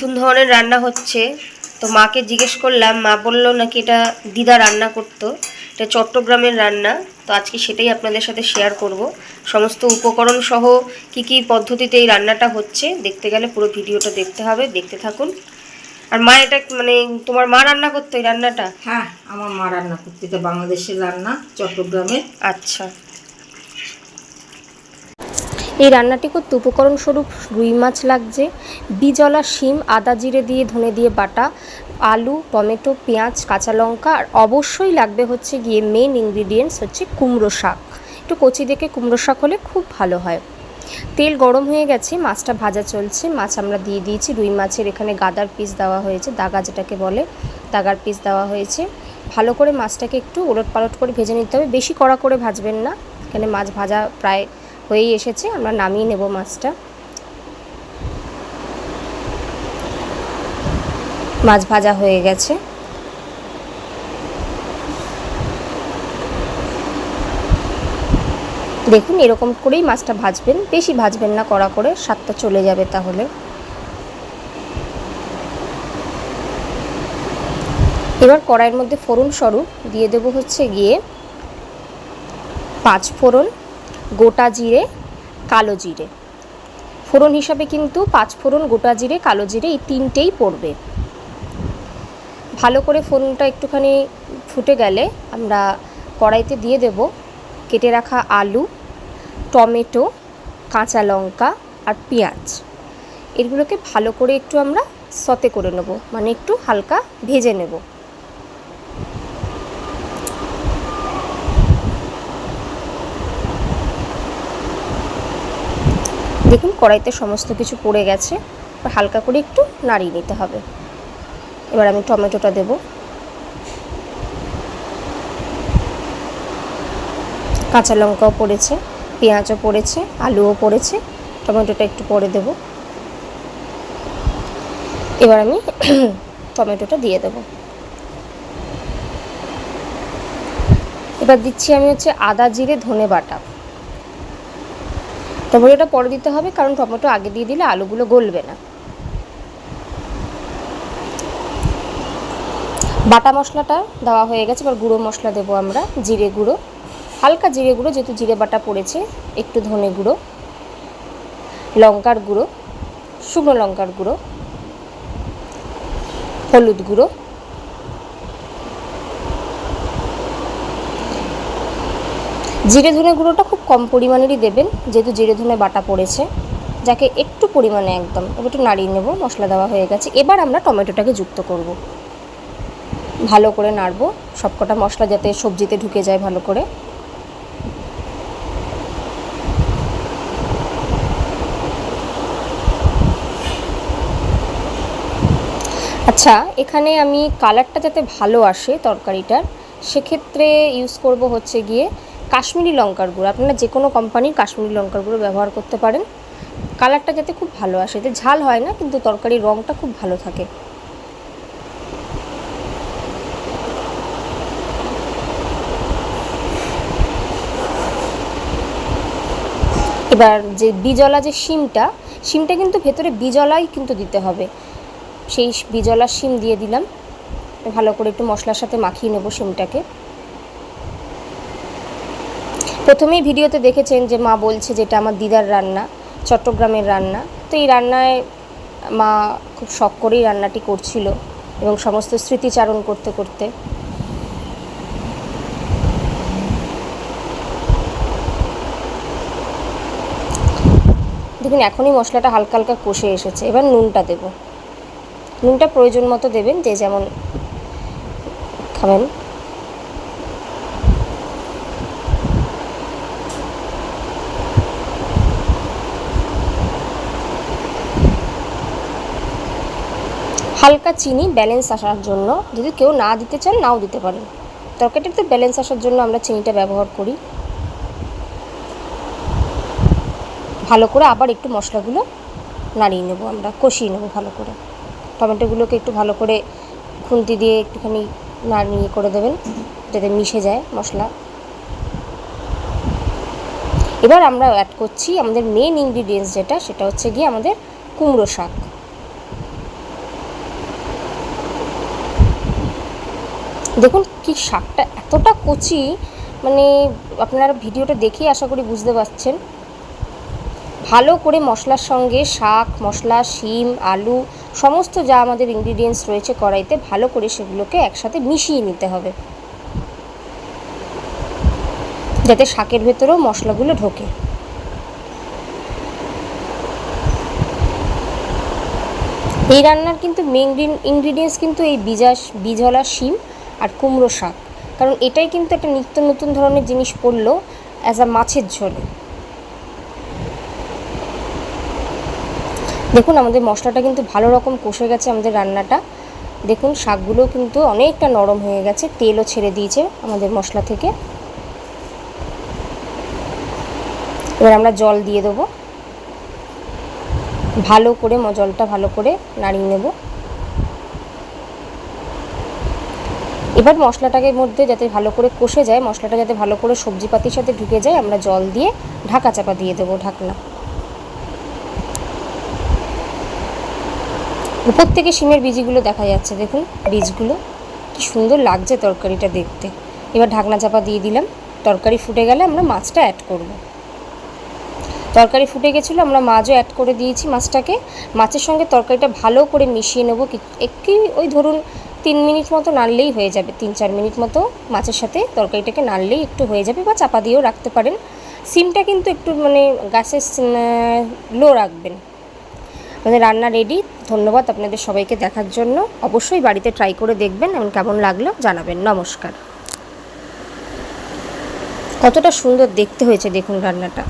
নতুন ধরনের রান্না হচ্ছে। তো মাকে জিজ্ঞেস করলাম, মা বললো নাকি এটা দিদা রান্না করতো, এটা চট্টগ্রামের রান্না। তো আজকে সেটাই আপনাদের সাথে শেয়ার করব। সমস্ত উপকরণ সহ কি কি পদ্ধতিতে এই রান্নাটা হচ্ছে দেখতে গেলে পুরো ভিডিওটা দেখতে হবে, দেখতে থাকুন। আর মা এটা মানে তোমার মা রান্না করতো এই রান্নাটা? হ্যাঁ, আমার মা রান্না করতো, এটা বাংলাদেশের রান্না, চট্টগ্রামের। আচ্ছা, এই রান্নাটি করতে উপকরণ স্বরূপ রুই মাছ লাগছে, বিজলা শিম, আদা জিরে দিয়ে ধনে দিয়ে বাটা, আলু, টমেটো, পেঁয়াজ, কাঁচা লঙ্কা, আর অবশ্যই লাগবে হচ্ছে গিয়ে মেন ইনগ্রিডিয়েন্টস হচ্ছে কুমড়ো শাক। একটু কচি দেখে কুমড়ো শাক হলে খুব ভালো হয়। তেল গরম হয়ে গেছে, মাছটা ভাজা চলছে। মাছ আমরা দিয়ে দিয়েছি। রুই মাছের এখানে গাদার পিস দেওয়া হয়েছে, দাগা যেটাকে বলে, দাগার পিস দেওয়া হয়েছে। ভালো করে মাছটাকে একটু ওলট পালট করে ভেজে নিতে হবে, বেশি কড়া করে ভাজবেন না। এখানে মাছ ভাজা প্রায় হয়েই এসেছে, আমরা নামিয়ে নেব মাছটা। মাছ ভাজা হয়ে গেছে। দেখুন, এরকম করেই মাছটা ভাজবেন, বেশি ভাজবেন না কড়া করে, স্বাদটা চলে যাবে তাহলে। এবার কড়াইয়ের মধ্যে ফোড়ন স্বরূপ দিয়ে দেব হচ্ছে গিয়ে 5 ফোড়ন, গোটা জিরে, কালো জিরে। ফোড়ন হিসাবে কিন্তু 5 ফোড়ন, গোটা জিরে, কালো জিরে এই তিনটেই পড়বে। ভালো করে ফোড়নটা একটুখানি ফুটে গেলে আমরা কড়াইতে দিয়ে দেব কেটে রাখা আলু, টমেটো, কাঁচা লঙ্কা আর পেঁয়াজ। এগুলোকে ভালো করে একটু আমরা সতে করে নেব, মানে একটু হালকা ভেজে নেব। দেখুন, কড়াইতে সমস্ত কিছু পড়ে গেছে, হালকা করে একটু নাড়িয়ে নিতে হবে। এবার আমি টমেটোটা দেব, কাঁচা লঙ্কাও পড়েছে, পেঁয়াজও পড়েছে, আলুও পড়েছে, টমেটোটা একটু পরে দেব। এবার আমি টমেটোটা দিয়ে দেব। এবার দিচ্ছি আমি হচ্ছে আদা জিরে ধনে বাটা। টমেটোটা পরে দিতে হবে, কারণ টমেটো আগে দিয়ে দিলে আলুগুলো গলবে না। বাটা মশলাটা দেওয়া হয়ে গেছে। এবার গুঁড়ো মশলা দেবো আমরা, জিরে গুঁড়ো, হালকা জিরে গুঁড়ো যেহেতু জিরে বাটা পড়েছে, একটু ধনে গুঁড়ো, লঙ্কার গুঁড়ো, শুকনো লঙ্কার গুঁড়ো, হলুদ গুঁড়ো, জিরে ধনে গুঁড়োটা খুব কম পরিমাণেরই দেবেন যেহেতু জিরে ধনে বাটা পড়েছে, যাকে একটু পরিমাণে একদম। এবার একটু নাড়িয়ে নেব। মশলা দেওয়া হয়ে গেছে। এবার আমরা টমেটোটাকে যুক্ত করব, ভালো করে নাড়ব, সবকটা মশলা যাতে সবজিতে ঢুকে যায় ভালো করে। আচ্ছা, এখানে আমি কালারটা যাতে ভালো আসে তরকারিটার, সেক্ষেত্রে ইউজ করব হচ্ছে গিয়ে কাশ্মীরি লঙ্কার গুঁড়ো। আপনারা যে কোনো কোম্পানির কাশ্মীরি লঙ্কার গুঁড়ো ব্যবহার করতে পারেন। কালারটা যাতে খুব ভালো আসে, এতে ঝাল হয় না কিন্তু তরকারির রঙটা খুব ভালো থাকে। এবার যে বিজলা যে শিমটা কিন্তু ভেতরে বিজলাই কিন্তু দিতে হবে, সেই বিজলা শিম দিয়ে দিলাম। ভালো করে একটু মশলার সাথে মাখিয়ে নেব শিমটাকে। প্রথমেই ভিডিওতে দেখেছেন যে মা বলছে যে এটা আমার দিদার রান্না, চট্টগ্রামের রান্না। তো এই রান্নায় মা খুব শখ করেই রান্নাটি করছিল এবং সমস্ত স্মৃতিচারণ করতে করতে। দেখুন, এখনই মশলাটা হালকা হালকা কষে এসেছে। এবার নুনটা দেব। নুনটা প্রয়োজন মতো দেবেন, যে যেমন খাবেন। হালকা চিনি ব্যালেন্স আসার জন্য, যদি কেউ না দিতে চান নাও দিতে পারেন। তরকারিটাতে ব্যালেন্স আসার জন্য আমরা চিনিটা ব্যবহার করি। ভালো করে আবার একটু মশলাগুলো নাড়িয়ে নেব, আমরা কষিয়ে নেব ভালো করে। টমেটোগুলোকে একটু ভালো করে খুন্তি দিয়ে একটুখানি নাড়িয়ে করে দেবেন যাতে মিশে যায় মশলা। এবার আমরা অ্যাড করছি আমাদের মেন ইনগ্রিডিয়েন্টস যেটা, সেটা হচ্ছে গিয়ে আমাদের কুমড়ো শাক। দেখুন কি শাকটা এতটা কচি, মানে আপনারা ভিডিওটা দেখেই আশা করি বুঝতে পারছেন। ভালো করে মশলার সঙ্গে শাক, মশলা, শিম, আলু সমস্ত যা আমাদের ইনগ্রিডিয়েন্টস রয়েছে কড়াইতে, ভালো করে সেগুলোকে একসাথে মিশিয়ে নিতে হবে, যাতে শাকের ভেতরেও মশলাগুলো ঢোকে। এই রান্নার কিন্তু মেন ইনগ্রিডিয়েন্টস কিন্তু এই বীজওয়ালা শিম আর কুমড়ো শাক, কারণ এটাই কিন্তু একটা নিত্য নতুন ধরনের জিনিস পড়লো অ্যাজ আ মাছের ঝোলে। দেখুন আমাদের মশলাটা কিন্তু ভালো রকম কষে গেছে আমাদের রান্নাটা। দেখুন শাকগুলো কিন্তু অনেকটা নরম হয়ে গেছে, তেলও ছেড়ে দিয়েছে আমাদের মশলা থেকে। এবার আমরা জল দিয়ে দেবো, ভালো করে জলটা ভালো করে নাড়িয়ে নেব। এবার মশলাটাকে মধ্যে যাতে ভালো করে কষে যায়, মশলাটা যাতে ভালো করে সবজিপাতির সাথে ঢুকে যায়, আমরা জল দিয়ে ঢাকা চাপা দিয়ে দেবো, ঢাকনা। উপর থেকে শিমের বীজগুলো দেখা যাচ্ছে, দেখুন বীজগুলো কি সুন্দর লাগছে তরকারিটা দেখতে। এবার ঢাকনা চাপা দিয়ে দিলাম। তরকারি ফুটে গেলে আমরা মাছটা অ্যাড করব। তরকারি ফুটে গেছিলো, আমরা মাছও অ্যাড করে দিয়েছি মাছটাকে। মাছের সঙ্গে তরকারিটা ভালো করে মিশিয়ে নেবো। একটু ওই ধরুন 3 মিনিট মতো নাড়লেই হয়ে যাবে, 3-4 মিনিট মতো মাছের সাথে তরকারিটাকে নাড়লেই একটু হয়ে যাবে, বা চাপা দিয়েও রাখতে পারেন। সিমটা কিন্তু একটু মানে গ্যাসের লো রাখবেন। আমাদের রান্না রেডি। ধন্যবাদ আপনাদের সবাইকে দেখার জন্য। অবশ্যই বাড়িতে ট্রাই করে দেখবেন এবং কেমন লাগলো জানাবেন। নমস্কার। কতটা সুন্দর দেখতে হয়েছে দেখুন রান্নাটা।